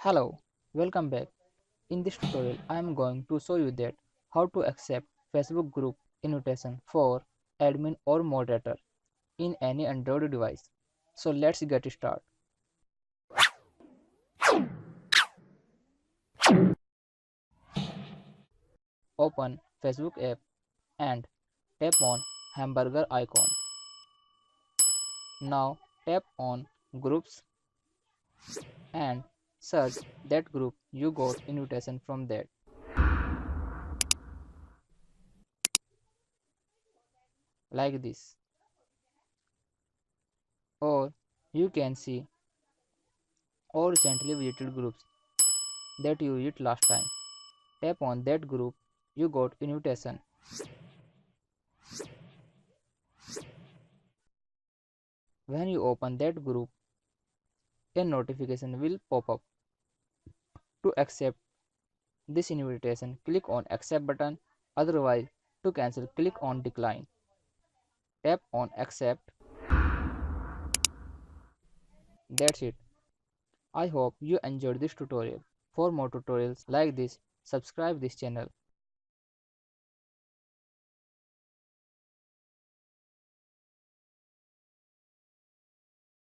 Hello, welcome back. In this tutorial, I am going to show you that how to accept Facebook group invitation for admin or moderator in any Android device. So let's get started. Open Facebook app and tap on hamburger icon. Now tap on groups and search that group you got invitation from that. Like this. Or you can see all recently visited groups that you used last time. Tap on that group you got invitation. When you open that group, a notification will pop up. To accept this invitation, click on accept button. Otherwise, to cancel, click on decline. Tap on accept. That's it. I hope you enjoyed this tutorial. For more tutorials like this, subscribe this channel.